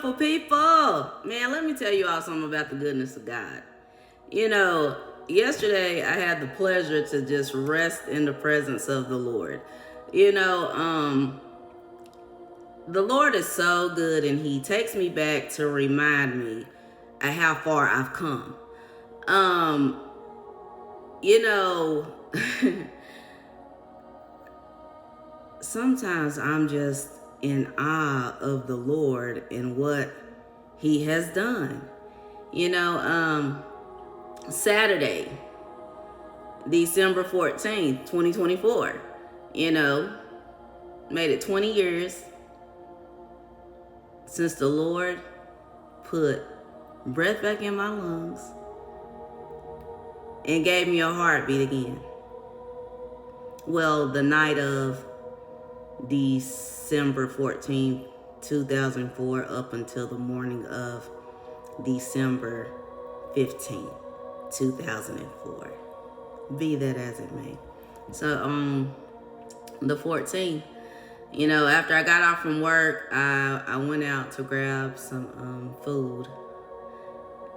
beautiful people. Man, let me tell you all something about the goodness of God. You know, yesterday I had the pleasure to just rest in the presence of the Lord. You know, the Lord is so good, and He takes me back to remind me of how far I've come. You know, sometimes I'm just in awe of the Lord and what He has done. You know, Saturday, December 14th, 2024, you know, made it 20 years since the Lord put breath back in my lungs and gave me a heartbeat again. Well, the night of December 14th, 2004, up until the morning of December 15th, 2004. Be that as it may. So on the 14th, you know, after I got off from work, I went out to grab some food.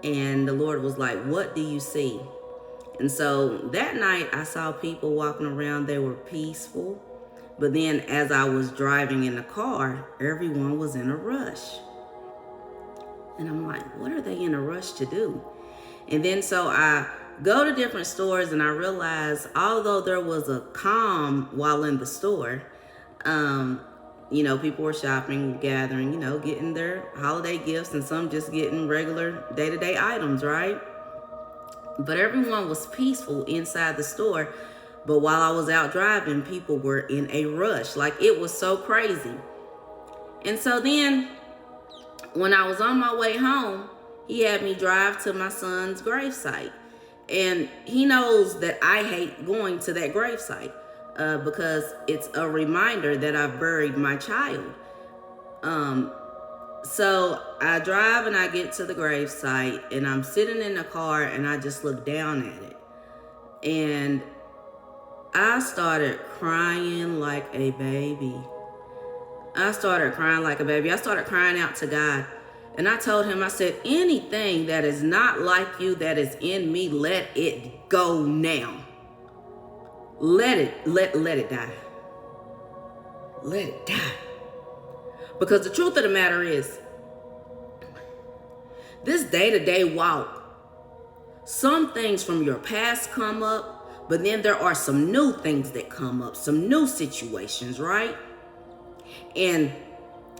And the Lord was like, "What do you see?" And so that night I saw people walking around. They were peaceful. But then as I was driving in the car, everyone was in a rush. And I'm like, what are they in a rush to do? And then so I go to different stores, and I realize although there was a calm while in the store, you know, people were shopping, gathering, you know, getting their holiday gifts, and some just getting regular day-to-day items, right? But everyone was peaceful inside the store. But while I was out driving, people were in a rush. Like, it was so crazy. And so then when I was on my way home, he had me drive to my son's gravesite. And he knows that I hate going to that gravesite because it's a reminder that I've buried my child. So I drive and I get to the gravesite, and I'm sitting in the car, and I just look down at it. And I started crying like a baby. I started crying out to God. And I told him, I said, anything that is not like you that is in me, let it go now. Let it die. Let it die. Because the truth of the matter is, this day-to-day walk, some things from your past come up, but then there are some new things that come up, some new situations, right? And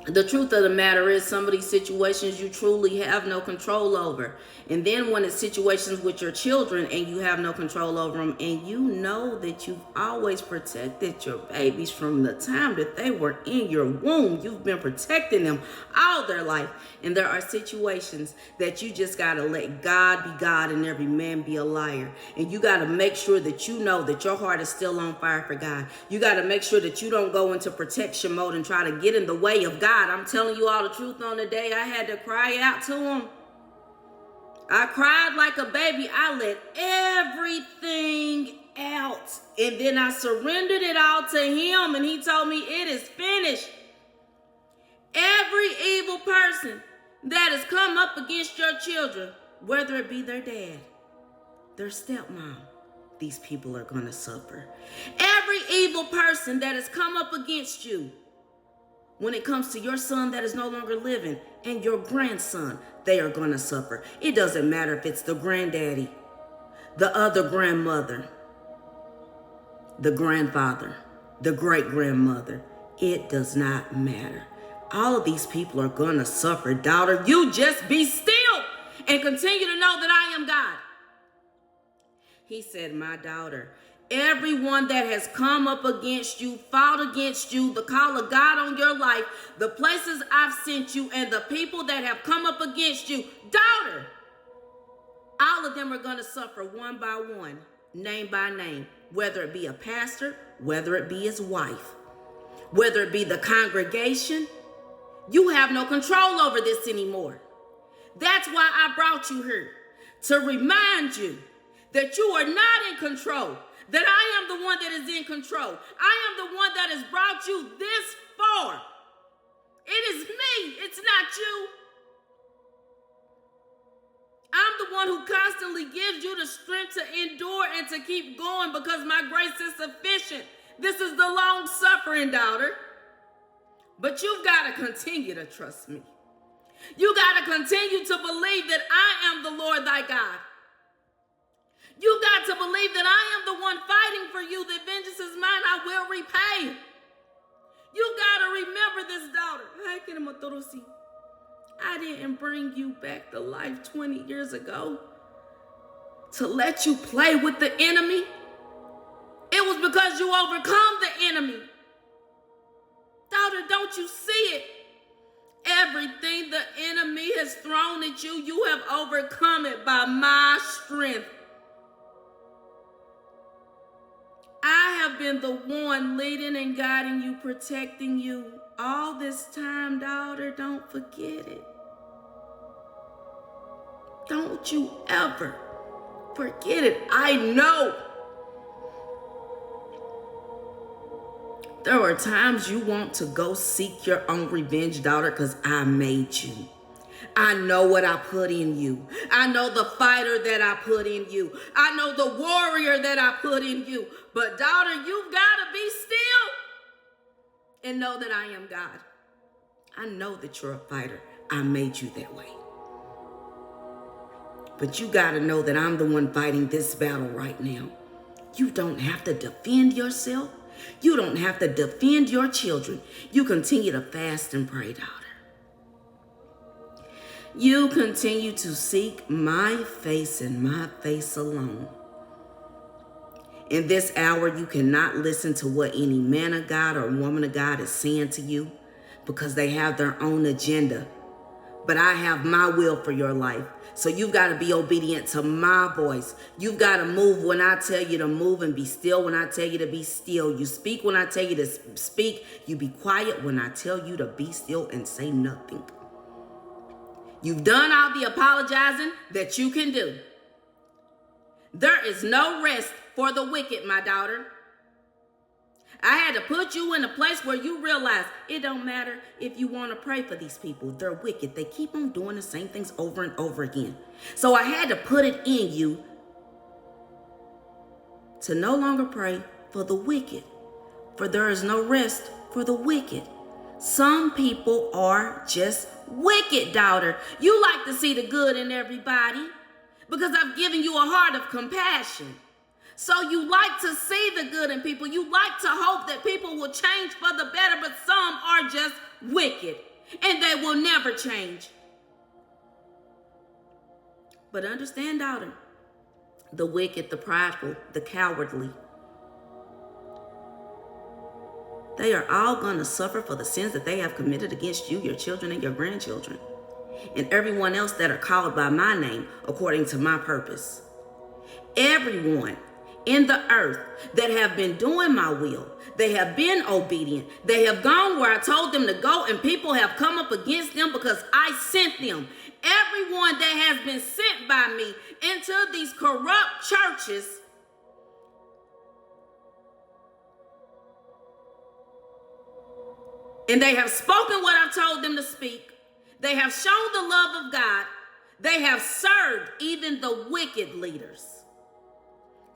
the truth of the matter is, some of these situations you truly have no control over. And then when it's situations with your children and you have no control over them, and you know that you've always protected your babies from the time that they were in your womb. You've been protecting them all their life. And there are situations that you just got to let God be God and every man be a liar. And you got to make sure that you know that your heart is still on fire for God. You got to make sure that you don't go into protection mode and try to get in the way of God. I'm telling you all the truth on the day I had to cry out to him. I cried like a baby. I let everything out. And then I surrendered it all to him. And he told me, it is finished. Every evil person that has come up against your children, whether it be their dad, their stepmom, these people are going to suffer. Every evil person that has come up against you, when it comes to your son that is no longer living and your grandson, they are going to suffer. It doesn't matter if it's the granddaddy, the other grandmother, the grandfather, the great-grandmother. It does not matter. All of these people are going to suffer. Daughter, you just be still and continue to know that I am God. He said, my daughter, everyone that has come up against you, fought against you, the call of God on your life, the places I've sent you, and the people that have come up against you, daughter, all of them are going to suffer one by one, name by name, whether it be a pastor, whether it be his wife, whether it be the congregation. You have no control over this anymore. That's why I brought you here, to remind you that you are not in control, that I am the one that is in control. I am the one that has brought you this far. It is me. It's not you. I'm the one who constantly gives you the strength to endure and to keep going because my grace is sufficient. This is the long suffering, daughter. But you've got to continue to trust me. You got to continue to believe that I am the Lord thy God. You got to believe that I am the one fighting for you, that vengeance is mine, I will repay. You got to remember this, daughter. I didn't bring you back to life 20 years ago to let you play with the enemy. It was because you overcome the enemy. Daughter, don't you see it? Everything the enemy has thrown at you, you have overcome it by my strength. I have been the one leading and guiding you, protecting you all this time, daughter. Don't forget it. Don't you ever forget it. I know. There are times you want to go seek your own revenge, daughter, because I made you. I know what I put in you. I know the fighter that I put in you. I know the warrior that I put in you. But daughter, you've got to be still and know that I am God. I know that you're a fighter. I made you that way. But you got to know that I'm the one fighting this battle right now. You don't have to defend yourself. You don't have to defend your children. You continue to fast and pray, daughter. You continue to seek my face and my face alone. In this hour, you cannot listen to what any man of God or woman of God is saying to you because they have their own agenda. But I have my will for your life. So you've got to be obedient to my voice. You've got to move when I tell you to move and be still when I tell you to be still. You speak when I tell you to speak. You be quiet when I tell you to be still and say nothing. You've done all the apologizing that you can do. There is no rest for the wicked, my daughter. I had to put you in a place where you realize it don't matter if you want to pray for these people. They're wicked. They keep on doing the same things over and over again. So I had to put it in you to no longer pray for the wicked, for there is no rest for the wicked. Some people are just wicked, daughter. You like to see the good in everybody because I've given you a heart of compassion. So you like to see the good in people. You like to hope that people will change for the better, but some are just wicked and they will never change. But understand, daughter, the wicked, the prideful, the cowardly, they are all going to suffer for the sins that they have committed against you, your children, and your grandchildren, and everyone else that are called by my name according to my purpose. Everyone in the earth that have been doing my will, they have been obedient. They have gone where I told them to go, and people have come up against them because I sent them. Everyone that has been sent by me into these corrupt churches and they have spoken what I've told them to speak. They have shown the love of God. They have served even the wicked leaders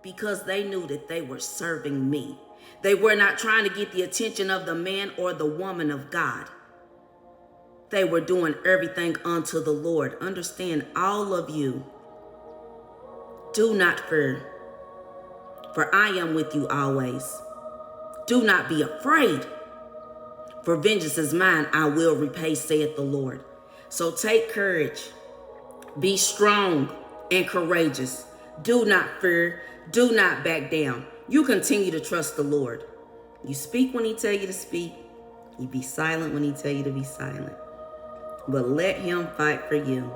because they knew that they were serving me. They were not trying to get the attention of the man or the woman of God. They were doing everything unto the Lord. Understand, all of you, do not fear, for I am with you always. Do not be afraid, for vengeance is mine, I will repay, saith the Lord. So take courage, be strong and courageous. Do not fear, do not back down. You continue to trust the Lord. You speak when he tell you to speak. You be silent when he tell you to be silent. But let him fight for you,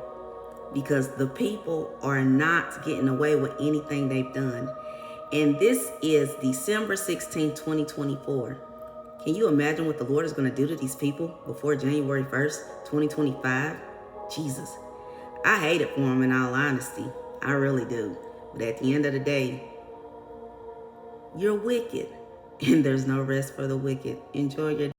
because the people are not getting away with anything they've done. And this is December 16, 2024. Can you imagine what the Lord is going to do to these people before January 1st, 2025? Jesus, I hate it for them, in all honesty. I really do. But at the end of the day, you're wicked, and there's no rest for the wicked. Enjoy your